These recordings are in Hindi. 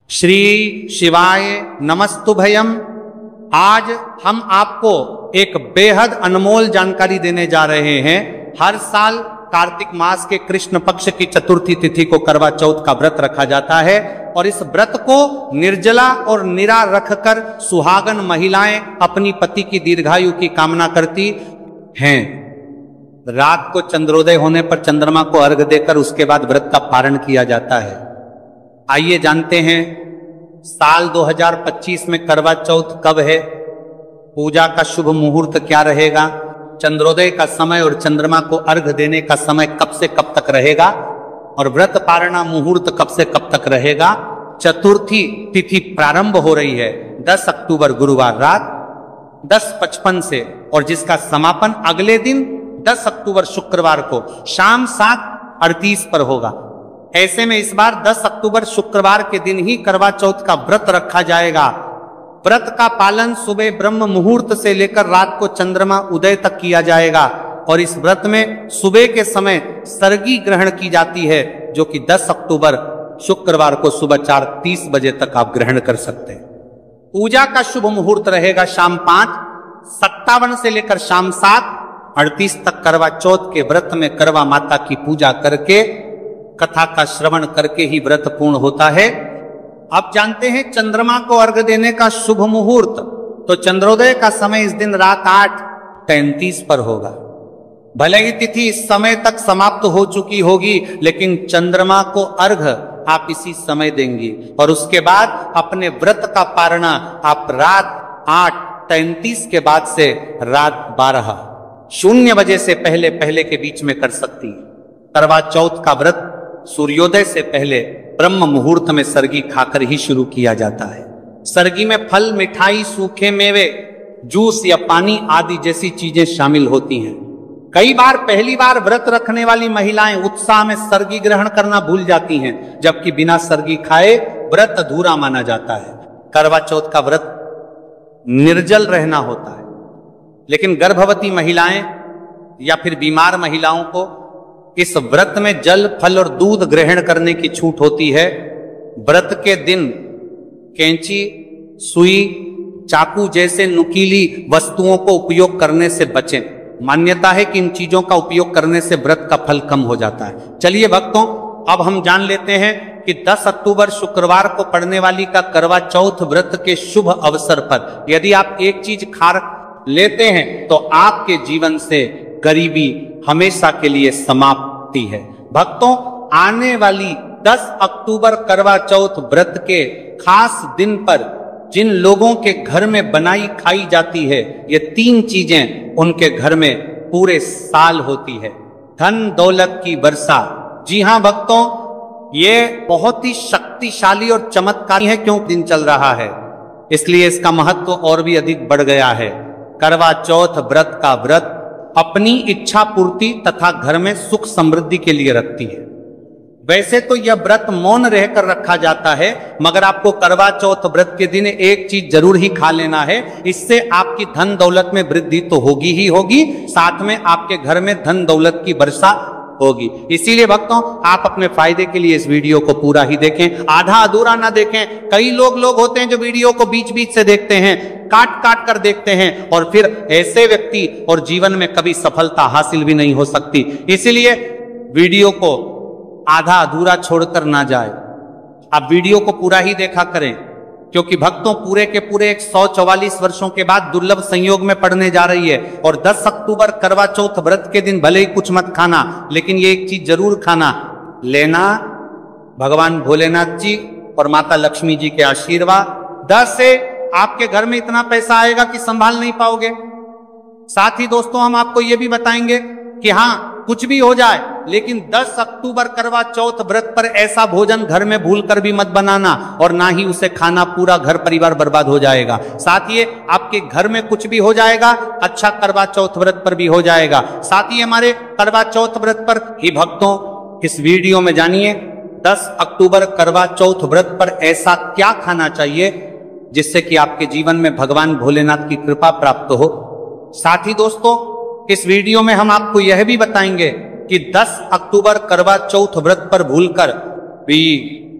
श्री शिवाय नमस्तुभयम। आज हम आपको एक बेहद अनमोल जानकारी देने जा रहे हैं। हर साल कार्तिक मास के कृष्ण पक्ष की चतुर्थी तिथि को करवा चौथ का व्रत रखा जाता है और इस व्रत को निर्जला और निरा रखकर सुहागन महिलाएं अपनी पति की दीर्घायु की कामना करती हैं। रात को चंद्रोदय होने पर चंद्रमा को अर्घ देकर उसके बाद व्रत का पारण किया जाता है। आइए जानते हैं साल 2025 में करवा चौथ कब है, पूजा का शुभ मुहूर्त क्या रहेगा, चंद्रोदय का समय और चंद्रमा को अर्घ देने का समय कब से कब तक रहेगा और व्रत पारणा मुहूर्त कब से कब तक रहेगा। चतुर्थी तिथि प्रारंभ हो रही है 10 अक्टूबर गुरुवार रात 10:55 से और जिसका समापन अगले दिन 10 अक्टूबर शुक्रवार को शाम 7:38 पर होगा। ऐसे में इस बार 10 अक्टूबर शुक्रवार के दिन ही करवा चौथ का व्रत रखा जाएगा। व्रत का पालन सुबह ब्रह्म मुहूर्त से लेकर रात को चंद्रमा उदय तक किया जाएगा और इस व्रत में सुबह के समय सर्गी ग्रहण की जाती है, जो कि 10 अक्टूबर शुक्रवार को सुबह 4:30 बजे तक आप ग्रहण कर सकते हैं। पूजा का शुभ मुहूर्त रहेगा शाम 5:57 से लेकर शाम 7:38 तक। करवा चौथ के व्रत में करवा माता की पूजा करके कथा का श्रवण करके ही व्रत पूर्ण होता है। अब जानते हैं चंद्रमा को अर्घ देने का शुभ मुहूर्त। तो चंद्रोदय का समय इस दिन रात 8:33 पर होगा। भले ही तिथि इस समय तक समाप्त हो चुकी होगी, लेकिन चंद्रमा को अर्घ आप इसी समय देंगी और उसके बाद अपने व्रत का पारणा आप रात 8:33 के बाद से रात 12:00 बजे से पहले पहले के बीच में कर सकती है। करवा चौथ का व्रत सूर्योदय से पहले ब्रह्म मुहूर्त में सरगी खाकर ही शुरू किया जाता है। सरगी में फल, मिठाई, सूखे मेवे, जूस या पानी आदि जैसी चीजें शामिल होती हैं। कई बार पहली बार व्रत रखने वाली महिलाएं उत्साह में सरगी ग्रहण करना भूल जाती हैं, जबकि बिना सरगी खाए व्रत अधूरा माना जाता है। करवा चौथ का व्रत निर्जल रहना होता है, लेकिन गर्भवती महिलाएं या फिर बीमार महिलाओं को इस व्रत में जल, फल और दूध ग्रहण करने की छूट होती है। व्रत के दिन कैंची, सुई, चाकू जैसे नुकीली वस्तुओं को उपयोग करने से बचें। मान्यता है कि इन चीजों का उपयोग करने से व्रत का फल कम हो जाता है। चलिए भक्तों, अब हम जान लेते हैं कि 10 अक्टूबर शुक्रवार को पड़ने वाली का करवा चौथ व्रत के शुभ अवसर पर यदि आप एक चीज खा लेते हैं तो आपके जीवन से गरीबी हमेशा के लिए समाप्ति है। भक्तों, आने वाली 10 अक्टूबर करवा चौथ व्रत के खास दिन पर जिन लोगों के घर में बनाई खाई जाती है, ये 3 चीजें उनके घर में पूरे साल होती है। धन दौलत की वर्षा। जी हां भक्तों, ये बहुत ही शक्तिशाली और चमत्कारी है। क्यों दिन चल रहा है, इसलिए इसका महत्व और भी अधिक बढ़ गया है। करवा चौथ व्रत का व्रत अपनी इच्छा पूर्ति तथा घर में सुख समृद्धि के लिए रखती है। वैसे तो यह व्रत मौन रहकर रखा जाता है, मगर आपको करवा चौथ व्रत के दिन एक चीज जरूर ही खा लेना है। इससे आपकी धन दौलत में वृद्धि तो होगी ही होगी, साथ में आपके घर में धन दौलत की वर्षा होगी। इसीलिए भक्तों, आप अपने फायदे के लिए इस वीडियो को पूरा ही देखें, आधा अधूरा ना देखें। कई लोग होते हैं जो वीडियो को बीच बीच से देखते हैं, काट काट कर देखते हैं, और फिर ऐसे व्यक्ति और जीवन में कभी सफलता हासिल भी नहीं हो सकती। इसीलिए वीडियो को आधा अधूरा छोड़कर ना जाए, आप वीडियो को पूरा ही देखा करें, क्योंकि भक्तों पूरे के पूरे 144 वर्षों के बाद दुर्लभ संयोग में पड़ने जा रही है। और 10 अक्टूबर करवा चौथ व्रत के दिन भले ही कुछ मत खाना, लेकिन ये एक चीज जरूर खाना लेना, भगवान भोलेनाथ जी और माता लक्ष्मी जी के आशीर्वाद। 10 से आपके घर में इतना पैसा आएगा कि संभाल नहीं पाओगे। साथ ही दोस्तों, हम आपको यह भी बताएंगे कि हाँ, कुछ भी हो जाए, लेकिन 10 अक्टूबर करवा चौथ व्रत पर ऐसा भोजन घर में भूलकर भी मत बनाना और ना ही उसे खाना, पूरा घर परिवार बर्बाद हो जाएगा। साथ ही आपके घर में कुछ भी हो जाएगा, अच्छा करवा चौथ व्रत पर भी हो जाएगा। साथ ही हमारे करवा चौथ व्रत पर ही भक्तों इस वीडियो में जानिए 10 अक्टूबर करवा चौथ व्रत पर ऐसा क्या खाना चाहिए जिससे कि आपके जीवन में भगवान भोलेनाथ की कृपा प्राप्त हो। साथ ही दोस्तों, इस वीडियो में हम आपको यह भी बताएंगे कि 10 अक्टूबर करवा चौथ व्रत पर भूलकर भी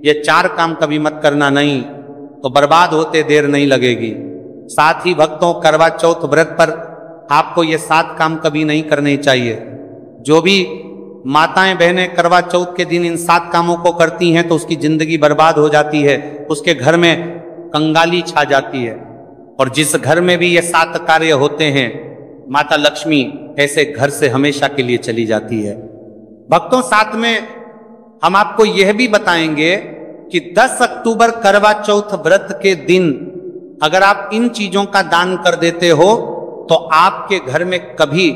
ये 4 काम कभी मत करना, नहीं तो बर्बाद होते देर नहीं लगेगी। साथ ही भक्तों, करवा चौथ व्रत पर आपको ये 7 काम कभी नहीं करने चाहिए। जो भी माताएं बहनें करवा चौथ के दिन इन 7 कामों को करती हैं तो उसकी जिंदगी बर्बाद हो जाती है, उसके घर में कंगाली छा जाती है। और जिस घर में भी ये 7 कार्य होते हैं, माता लक्ष्मी ऐसे घर से हमेशा के लिए चली जाती है। भक्तों, साथ में हम आपको यह भी बताएंगे कि 10 अक्टूबर करवा चौथ व्रत के दिन अगर आप इन चीजों का दान कर देते हो तो आपके घर में कभी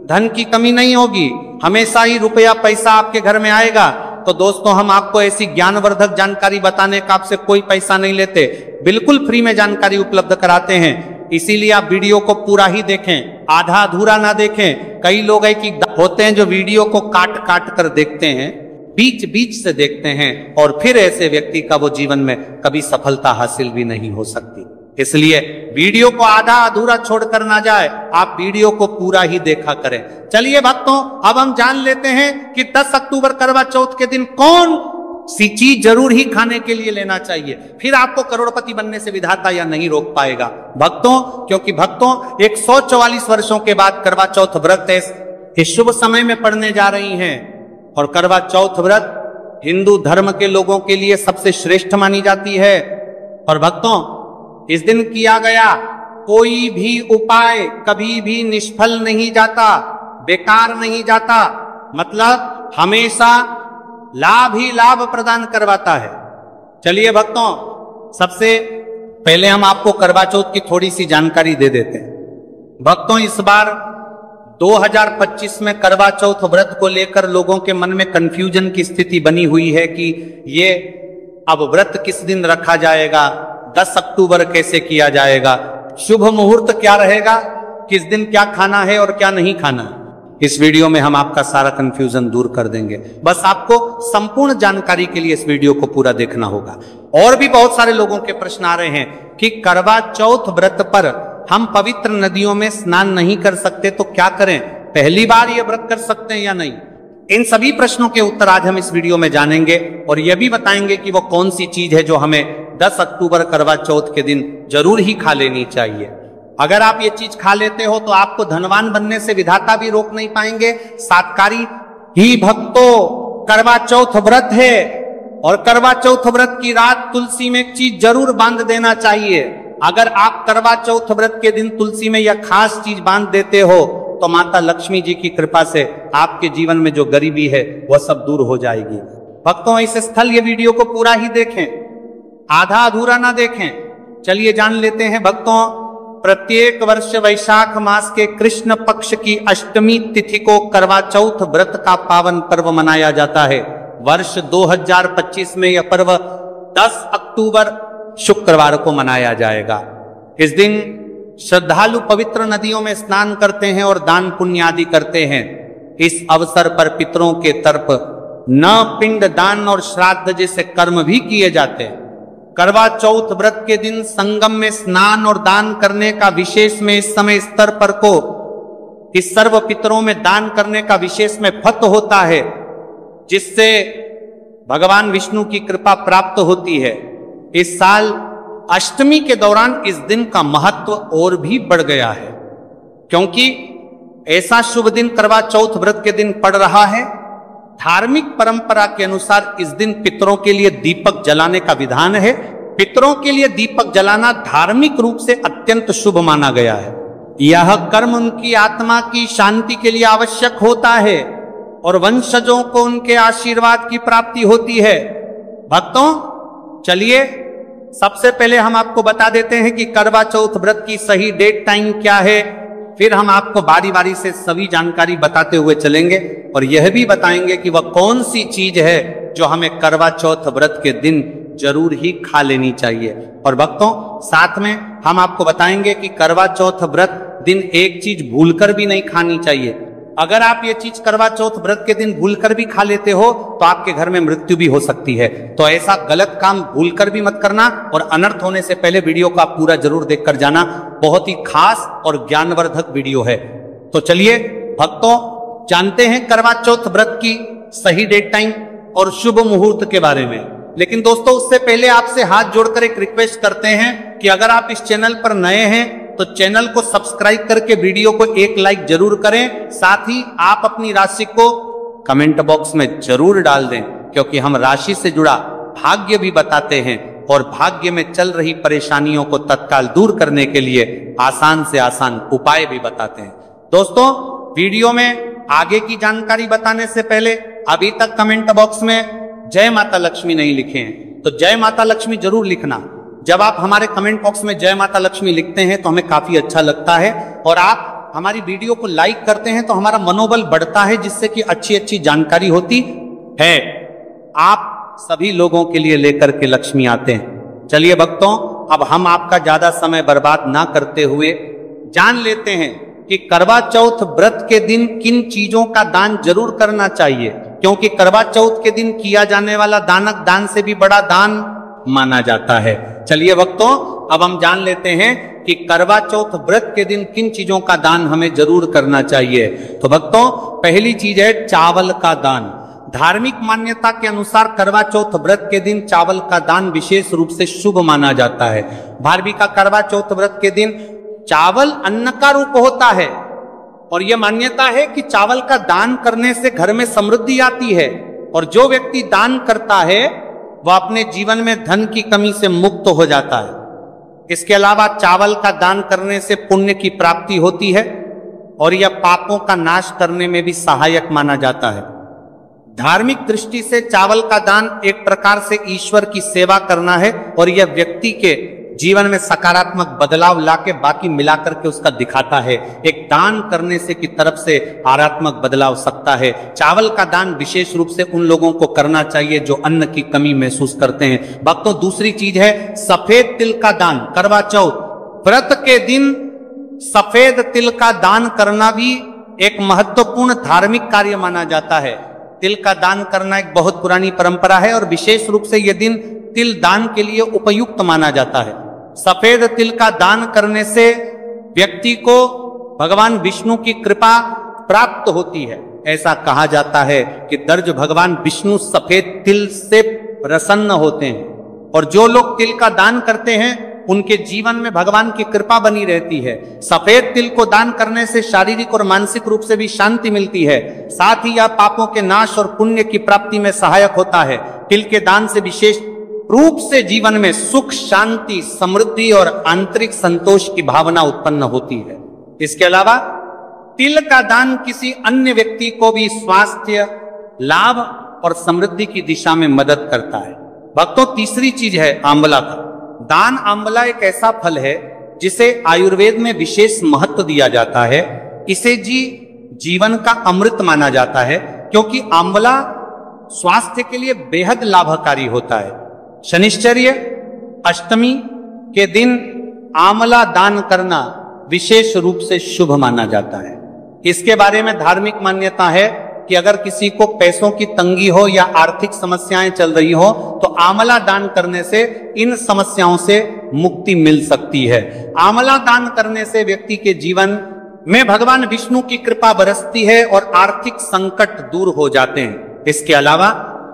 धन की कमी नहीं होगी, हमेशा ही रुपया पैसा आपके घर में आएगा। तो दोस्तों, हम आपको ऐसी ज्ञानवर्धक जानकारी बताने का आपसे कोई पैसा नहीं लेते, बिल्कुल फ्री में जानकारी उपलब्ध कराते हैं। इसीलिए आप वीडियो को पूरा ही देखें, आधा अधूरा ना देखें। कई लोग है कि होते हैं जो वीडियो को काट काट कर देखते हैं, बीच बीच से देखते हैं, और फिर ऐसे व्यक्ति का वो जीवन में कभी सफलता हासिल भी नहीं हो सकती। इसलिए वीडियो को आधा अधूरा छोड़कर ना जाए, आप वीडियो को पूरा ही देखा करें। चलिए भक्तों, अब हम जान लेते हैं कि 10 अक्टूबर करवा चौथ के दिन कौन सी चीज जरूर ही खाने के लिए लेना चाहिए, फिर आपको करोड़पति बनने से विधाता या नहीं रोक पाएगा। भक्तों, क्योंकि भक्तों 144 वर्षों के बाद करवा चौथ व्रत इस शुभ समय में पड़ने जा रही हैं। और करवा चौथ व्रत हिंदू धर्म के लोगों के लिए सबसे श्रेष्ठ मानी जाती है। और भक्तों, इस दिन किया गया कोई भी उपाय कभी भी निष्फल नहीं जाता, बेकार नहीं जाता, मतलब हमेशा लाभ ही लाभ प्रदान करवाता है। चलिए भक्तों, सबसे पहले हम आपको करवा चौथ की थोड़ी सी जानकारी दे देते हैं। भक्तों, इस बार 2025 में करवा चौथ व्रत को लेकर लोगों के मन में कंफ्यूजन की स्थिति बनी हुई है कि ये अब व्रत किस दिन रखा जाएगा, 10 अक्टूबर कैसे किया जाएगा, शुभ मुहूर्त क्या रहेगा, किस दिन क्या खाना है और क्या नहीं खाना। इस वीडियो में हम आपका सारा कंफ्यूजन दूर कर देंगे। बस आपको संपूर्ण जानकारी के लिए इस वीडियो को पूरा देखना होगा। और भी बहुत सारे लोगों के प्रश्न आ रहे हैं कि करवा चौथ व्रत पर हम पवित्र नदियों में स्नान नहीं कर सकते तो क्या करें, पहली बार ये व्रत कर सकते हैं या नहीं। इन सभी प्रश्नों के उत्तर आज हम इस वीडियो में जानेंगे और यह भी बताएंगे कि वो कौन सी चीज है जो हमें 10 अक्टूबर करवा चौथ के दिन जरूर ही खा लेनी चाहिए। अगर आप ये चीज खा लेते हो तो आपको धनवान बनने से विधाता भी रोक नहीं पाएंगे। सातकारी ही भक्तों, करवा चौथ व्रत है और करवा चौथ व्रत की रात तुलसी में एक चीज जरूर बांध देना चाहिए। अगर आप करवा चौथ व्रत के दिन तुलसी में यह खास चीज बांध देते हो तो माता लक्ष्मी जी की कृपा से आपके जीवन में जो गरीबी है वह सब दूर हो जाएगी। भक्तों, इस स्थल ये वीडियो को पूरा ही देखें, आधा अधूरा ना देखें। चलिए जान लेते हैं भक्तों, प्रत्येक वर्ष वैशाख मास के कृष्ण पक्ष की अष्टमी तिथि को करवा चौथ व्रत का पावन पर्व मनाया जाता है। वर्ष 2025 में यह पर्व 10 अक्टूबर शुक्रवार को मनाया जाएगा। इस दिन श्रद्धालु पवित्र नदियों में स्नान करते हैं और दान पुण्य आदि करते हैं। इस अवसर पर पितरों के तरफ न पिंड दान और श्राद्ध जैसे कर्म भी किए जाते हैं। करवा चौथ व्रत के दिन संगम में स्नान और दान करने का विशेष में इस समय स्तर पर को इस सर्व पितरों में दान करने का विशेष में फत होता है, जिससे भगवान विष्णु की कृपा प्राप्त होती है। इस साल अष्टमी के दौरान इस दिन का महत्व और भी बढ़ गया है, क्योंकि ऐसा शुभ दिन करवा चौथ व्रत के दिन पड़ रहा है। धार्मिक परंपरा के अनुसार इस दिन पितरों के लिए दीपक जलाने का विधान है। पितरों के लिए दीपक जलाना धार्मिक रूप से अत्यंत शुभ माना गया है। यह कर्म उनकी आत्मा की शांति के लिए आवश्यक होता है और वंशजों को उनके आशीर्वाद की प्राप्ति होती है। भक्तों, चलिए सबसे पहले हम आपको बता देते हैं कि करवा चौथ व्रत की सही डेट टाइम क्या है, फिर हम आपको बारी बारी से सभी जानकारी बताते हुए चलेंगे और यह भी बताएंगे कि वह कौन सी चीज है जो हमें करवा चौथ व्रत के दिन जरूर ही खा लेनी चाहिए। और भक्तों, साथ में हम आपको बताएंगे कि करवा चौथ व्रत दिन एक चीज भूलकर भी नहीं खानी चाहिए। अगर आप ये चीज करवा चौथ व्रत के दिन भूलकर भी खा लेते हो तो आपके घर में मृत्यु भी हो सकती है। तो ऐसा गलत काम भूलकर भी मत करना और अनर्थ होने से पहले वीडियो को आप पूरा जरूर देखकर जाना। बहुत ही खास और ज्ञानवर्धक वीडियो है। तो चलिए भक्तों, जानते हैं करवा चौथ व्रत की सही डेट टाइम और शुभ मुहूर्त के बारे में। लेकिन दोस्तों उससे पहले आपसे हाथ जोड़कर एक रिक्वेस्ट करते हैं कि अगर आप इस चैनल पर नए हैं तो चैनल को सब्सक्राइब करके वीडियो को एक लाइक जरूर करें। साथ ही आप अपनी राशि को कमेंट बॉक्स में जरूर डाल दें, क्योंकि हम राशि से जुड़ा भाग्य भी बताते हैं और भाग्य में चल रही परेशानियों को तत्काल दूर करने के लिए आसान से आसान उपाय भी बताते हैं। दोस्तों वीडियो में आगे की जानकारी बताने से पहले अभी तक कमेंट बॉक्स में जय माता लक्ष्मी नहीं लिखे हैं तो जय माता लक्ष्मी जरूर लिखना। जब आप हमारे कमेंट बॉक्स में जय माता लक्ष्मी लिखते हैं तो हमें काफी अच्छा लगता है और आप हमारी वीडियो को लाइक करते हैं तो हमारा मनोबल बढ़ता है, जिससे कि अच्छी अच्छी जानकारी होती है। आप सभी लोगों के लिए लेकर के लक्ष्मी आते हैं। चलिए भक्तों, अब हम आपका ज्यादा समय बर्बाद ना करते हुए जान लेते हैं कि करवा चौथ व्रत के दिन किन चीजों का दान जरूर करना चाहिए, क्योंकि करवा चौथ के दिन किया जाने वाला दानक दान से भी बड़ा दान माना जाता है। चलिए भक्तों, अब हम जान लेते हैं कि करवा चौथ व्रत के दिन किन चीजों का दान हमें जरूर करना चाहिए। तो भक्तों पहली चीज है चावल का दान। धार्मिक मान्यता के अनुसार करवा चौथ व्रत के दिन चावल का दान विशेष रूप से शुभ माना जाता है। भारवी का करवा चौथ व्रत के दिन चावल अन्न का रूप होता है और यह मान्यता है कि चावल का दान करने से घर में समृद्धि आती है और जो व्यक्ति दान करता है वह अपने जीवन में धन की कमी से मुक्त हो जाता है। इसके अलावा चावल का दान करने से पुण्य की प्राप्ति होती है और यह पापों का नाश करने में भी सहायक माना जाता है। धार्मिक दृष्टि से चावल का दान एक प्रकार से ईश्वर की सेवा करना है और यह व्यक्ति के जीवन में सकारात्मक बदलाव लाके बाकी मिलाकर के उसका दिखाता है। एक दान करने से की तरफ से आध्यात्मिक बदलाव सकता है। चावल का दान विशेष रूप से उन लोगों को करना चाहिए जो अन्न की कमी महसूस करते हैं। भक्तों दूसरी चीज है सफेद तिल का दान। करवा चौथ व्रत के दिन सफेद तिल का दान करना भी एक महत्वपूर्ण धार्मिक कार्य माना जाता है। तिल का दान करना एक बहुत पुरानी परंपरा है और विशेष रूप से यह दिन तिल दान के लिए उपयुक्त माना जाता है। सफेद तिल का दान करने से व्यक्ति को भगवान विष्णु की कृपा प्राप्त होती है। ऐसा कहा जाता है कि दर्ज भगवान विष्णु सफेद तिल से प्रसन्न होते हैं और जो लोग तिल का दान करते हैं उनके जीवन में भगवान की कृपा बनी रहती है। सफेद तिल को दान करने से शारीरिक और मानसिक रूप से भी शांति मिलती है। साथ ही यह पापों के नाश और पुण्य की प्राप्ति में सहायक होता है। तिल के दान से विशेष रूप से जीवन में सुख, शांति, समृद्धि और आंतरिक संतोष की भावना उत्पन्न होती है। इसके अलावा तिल का दान किसी अन्य व्यक्ति को भी स्वास्थ्य लाभ और समृद्धि की दिशा में मदद करता है। भक्तों तीसरी चीज है आंवला का दान। आंवला एक ऐसा फल है जिसे आयुर्वेद में विशेष महत्व दिया जाता है। इसे जीवन का अमृत माना जाता है क्योंकि आंवला स्वास्थ्य के लिए बेहद लाभकारी होता है। शनिश्चर्य अष्टमी के दिन आंवला दान करना विशेष रूप से शुभ माना जाता है। इसके बारे में धार्मिक मान्यता है कि अगर किसी को पैसों की तंगी हो या आर्थिक समस्याएं चल रही हो तो आंवला दान करने से इन समस्याओं से मुक्ति मिल सकती है। आंवला दान करने से व्यक्ति के जीवन में भगवान विष्णु की कृपा बरसती है और आर्थिक संकट दूर हो जाते हैं। इसके अलावा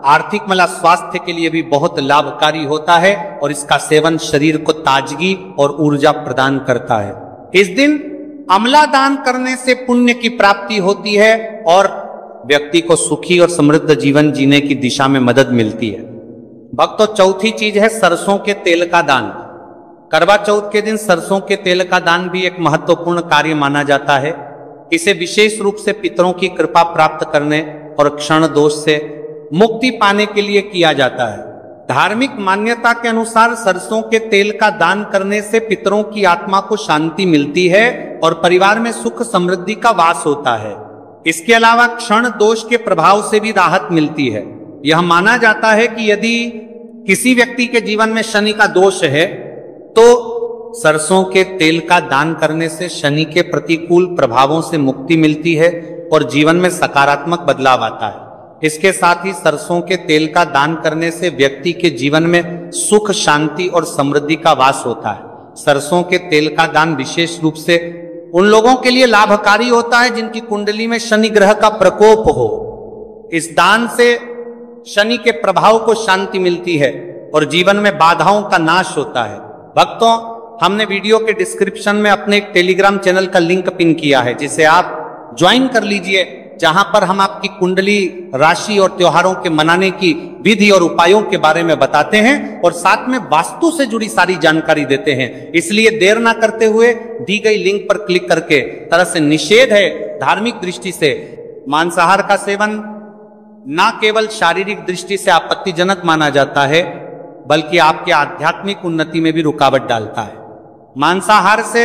आर्थिक स्वास्थ्य के लिए भी बहुत लाभकारी होता है और इसका सेवन शरीर को ताजगी और ऊर्जा प्रदान करता है। इस दिन आंवला दान करने से पुण्य की प्राप्ति होती है और व्यक्ति को सुखी और समृद्ध जीवन जीने की दिशा में मदद मिलती है। भक्तों चौथी चीज है सरसों के तेल का दान। करवा चौथ के दिन सरसों के तेल का दान भी एक महत्वपूर्ण कार्य माना जाता है। इसे विशेष रूप से पितरों की कृपा प्राप्त करने और क्षण दोष से मुक्ति पाने के लिए किया जाता है। धार्मिक मान्यता के अनुसार सरसों के तेल का दान करने से पितरों की आत्मा को शांति मिलती है और परिवार में सुख समृद्धि का वास होता है। इसके अलावा क्षण दोष के प्रभाव से भी राहत मिलती है। यह माना जाता है कि यदि किसी व्यक्ति के जीवन में शनि का दोष है तो सरसों के तेल का दान करने से शनि के प्रतिकूल प्रभावों से मुक्ति मिलती है और जीवन में सकारात्मक बदलाव आता है। इसके साथ ही सरसों के तेल का दान करने से व्यक्ति के जीवन में सुख, शांति और समृद्धि का वास होता है। सरसों के तेल का दान विशेष रूप से उन लोगों के लिए लाभकारी होता है जिनकी कुंडली में शनि ग्रह का प्रकोप हो। इस दान से शनि के प्रभाव को शांति मिलती है और जीवन में बाधाओं का नाश होता है। भक्तों, हमने वीडियो के डिस्क्रिप्शन में अपने एक टेलीग्राम चैनल का लिंक पिन किया है, जिसे आप ज्वाइन कर लीजिए, जहां पर हम आपकी कुंडली, राशि और त्योहारों के मनाने की विधि और उपायों के बारे में बताते हैं और साथ में वास्तु से जुड़ी सारी जानकारी देते हैं। इसलिए देर ना करते हुए दी गई लिंक पर क्लिक करके, तरह से निषेध है धार्मिक दृष्टि से मांसाहार का सेवन ना केवल शारीरिक दृष्टि से आपत्तिजनक माना जाता है, बल्कि आपके आध्यात्मिक उन्नति में भी रुकावट डालता है। मांसाहार से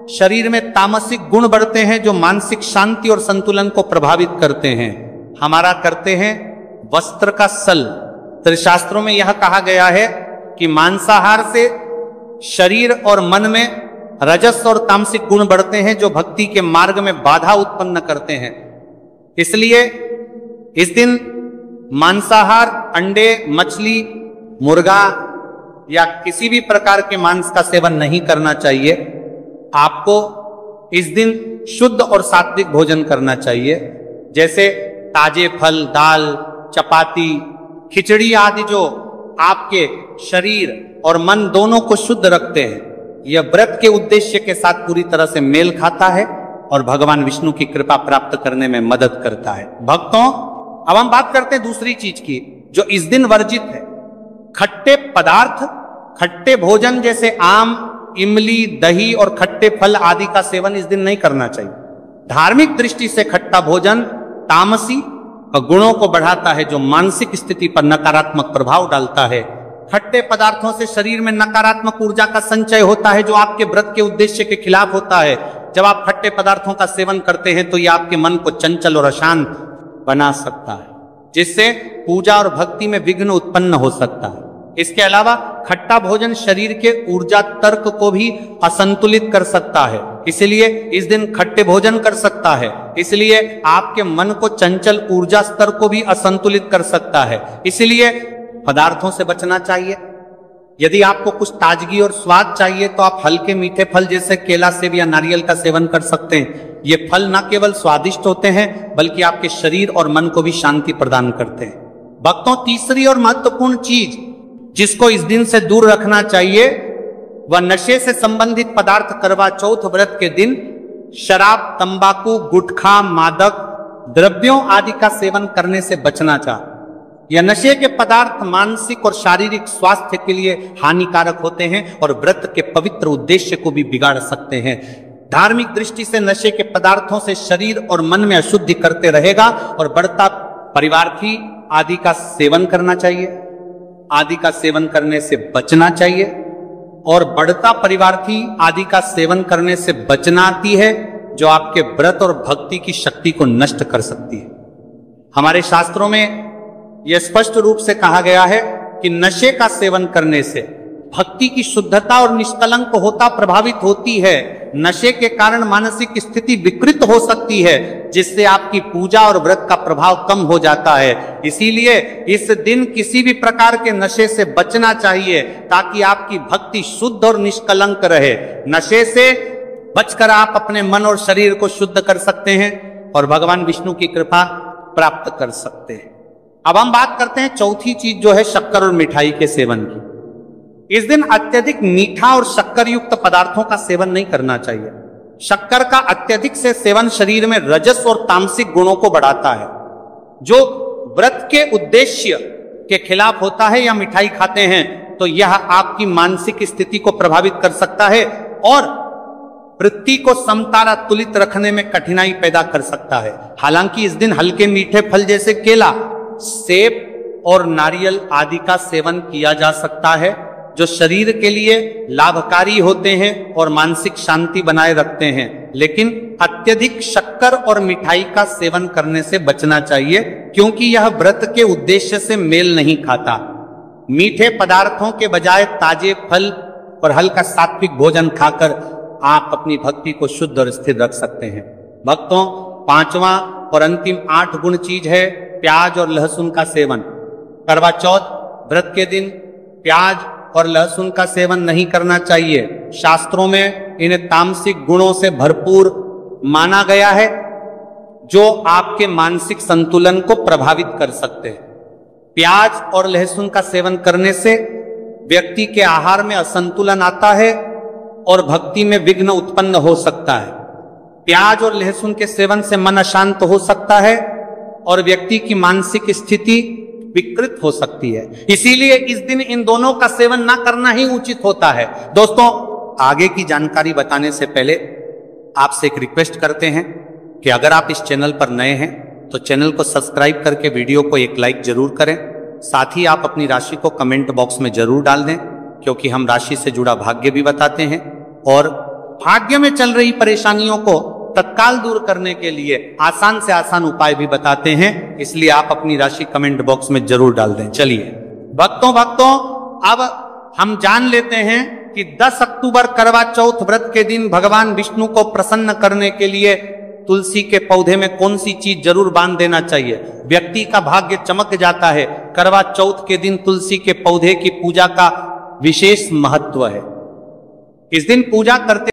शरीर में तामसिक गुण बढ़ते हैं जो मानसिक शांति और संतुलन को प्रभावित करते हैं। हमारा करते हैं वस्त्र का सल। शास्त्रों में यह कहा गया है कि मांसाहार से शरीर और मन में रजस और तामसिक गुण बढ़ते हैं जो भक्ति के मार्ग में बाधा उत्पन्न करते हैं। इसलिए इस दिन मांसाहार, अंडे, मछली, मुर्गा या किसी भी प्रकार के मांस का सेवन नहीं करना चाहिए। आपको इस दिन शुद्ध और सात्विक भोजन करना चाहिए, जैसे ताजे फल, दाल, चपाती, खिचड़ी आदि जो आपके शरीर और मन दोनों को शुद्ध रखते हैं। यह व्रत के उद्देश्य के साथ पूरी तरह से मेल खाता है और भगवान विष्णु की कृपा प्राप्त करने में मदद करता है। भक्तों, अब हम बात करते हैं दूसरी चीज की जो इस दिन वर्जित है। खट्टे पदार्थ, खट्टे भोजन जैसे आम, इमली, दही और खट्टे फल आदि का सेवन इस दिन नहीं करना चाहिए। धार्मिक दृष्टि से खट्टा भोजन तामसी गुणों को बढ़ाता है जो मानसिक स्थिति पर नकारात्मक प्रभाव डालता है। खट्टे पदार्थों से शरीर में नकारात्मक ऊर्जा का संचय होता है जो आपके व्रत के उद्देश्य के खिलाफ होता है। जब आप खट्टे पदार्थों का सेवन करते हैं तो यह आपके मन को चंचल और अशांत बना सकता है, जिससे पूजा और भक्ति में विघ्न उत्पन्न हो सकता है। इसके अलावा खट्टा भोजन शरीर के ऊर्जा तर्क को भी असंतुलित कर सकता है, इसलिए इस दिन खट्टे भोजन कर सकता है। इसलिए आपके मन को चंचल ऊर्जा स्तर को भी असंतुलित कर सकता है, इसलिए पदार्थों से बचना चाहिए। यदि आपको कुछ ताजगी और स्वाद चाहिए तो आप हल्के मीठे फल जैसे केला, सेब या नारियल का सेवन कर सकते हैं। ये फल न केवल स्वादिष्ट होते हैं बल्कि आपके शरीर और मन को भी शांति प्रदान करते हैं। भक्तों, तीसरी और महत्वपूर्ण चीज जिसको इस दिन से दूर रखना चाहिए वह नशे से संबंधित पदार्थ। करवा चौथ व्रत के दिन शराब, तंबाकू, गुटखा, मादक द्रव्यों आदि का सेवन करने से बचना चाहिए। यह नशे के पदार्थ मानसिक और शारीरिक स्वास्थ्य के लिए हानिकारक होते हैं और व्रत के पवित्र उद्देश्य को भी बिगाड़ सकते हैं। धार्मिक दृष्टि से नशे के पदार्थों से शरीर और मन में अशुद्धि करते रहेगा और बढ़ता परिवार्थी आदि का सेवन करना चाहिए, आदि का सेवन करने से बचना चाहिए। और बढ़ता परिवार्थी आदि का सेवन करने से बचना आती है जो आपके व्रत और भक्ति की शक्ति को नष्ट कर सकती है। हमारे शास्त्रों में यह स्पष्ट रूप से कहा गया है कि नशे का सेवन करने से भक्ति की शुद्धता और निष्कलंक होता प्रभावित होती है। नशे के कारण मानसिक स्थिति विकृत हो सकती है, जिससे आपकी पूजा और व्रत का प्रभाव कम हो जाता है। इसीलिए इस दिन किसी भी प्रकार के नशे से बचना चाहिए ताकि आपकी भक्ति शुद्ध और निष्कलंक रहे। नशे से बचकर आप अपने मन और शरीर को शुद्ध कर सकते हैं और भगवान विष्णु की कृपा प्राप्त कर सकते हैं। अब हम बात करते हैं चौथी चीज जो है शक्कर और मिठाई के सेवन की। इस दिन अत्यधिक मीठा और शक्कर युक्त पदार्थों का सेवन नहीं करना चाहिए। शक्कर का अत्यधिक से सेवन शरीर में रजस और तामसिक गुणों को बढ़ाता है जो व्रत के उद्देश्य के खिलाफ होता है। या मिठाई खाते हैं तो यह आपकी मानसिक स्थिति को प्रभावित कर सकता है और वृत्ति को समतारा तुलित रखने में कठिनाई पैदा कर सकता है। हालांकि इस दिन हल्के मीठे फल जैसे केला, सेब और नारियल आदि का सेवन किया जा सकता है जो शरीर के लिए लाभकारी होते हैं और मानसिक शांति बनाए रखते हैं। लेकिन अत्यधिक शक्कर और मिठाई का सेवन करने से बचना चाहिए क्योंकि यह व्रत के उद्देश्य से मेल नहीं खाता। मीठे पदार्थों के बजाय ताजे फल और हल्का सात्विक भोजन खाकर आप अपनी भक्ति को शुद्ध और स्थिर रख सकते हैं। भक्तों, पांचवा और अंतिम 8 गुण चीज है प्याज और लहसुन का सेवन। करवा चौथ व्रत के दिन प्याज और लहसुन का सेवन नहीं करना चाहिए। शास्त्रों में इन्हें तामसिक गुणों से भरपूर माना गया है जो आपके मानसिक संतुलन को प्रभावित कर सकते हैं। प्याज और लहसुन का सेवन करने से व्यक्ति के आहार में असंतुलन आता है और भक्ति में विघ्न उत्पन्न हो सकता है। प्याज और लहसुन के सेवन से मन अशांत हो सकता है और व्यक्ति की मानसिक स्थिति विकृत हो सकती है। इसीलिए इस दिन इन दोनों का सेवन ना करना ही उचित होता है। दोस्तों, आगे की जानकारी बताने से पहले आपसे एक रिक्वेस्ट करते हैं कि अगर आप इस चैनल पर नए हैं तो चैनल को सब्सक्राइब करके वीडियो को एक लाइक जरूर करें। साथ ही आप अपनी राशि को कमेंट बॉक्स में जरूर डाल दें, क्योंकि हम राशि से जुड़ा भाग्य भी बताते हैं और भाग्य में चल रही परेशानियों को तत्काल दूर करने के लिए आसान से आसान उपाय भी बताते हैं। इसलिए आप अपनी राशि कमेंट बॉक्स में जरूर डाल दें। चलिए भक्तों, अब हम जान लेते हैं कि 10 अक्टूबर करवा चौथ व्रत के दिन भगवान विष्णु को प्रसन्न करने के लिए तुलसी के पौधे में कौन सी चीज जरूर बांध देना चाहिए। व्यक्ति का भाग्य चमक जाता है। करवा चौथ के दिन तुलसी के पौधे की पूजा का विशेष महत्व है। इस दिन पूजा करते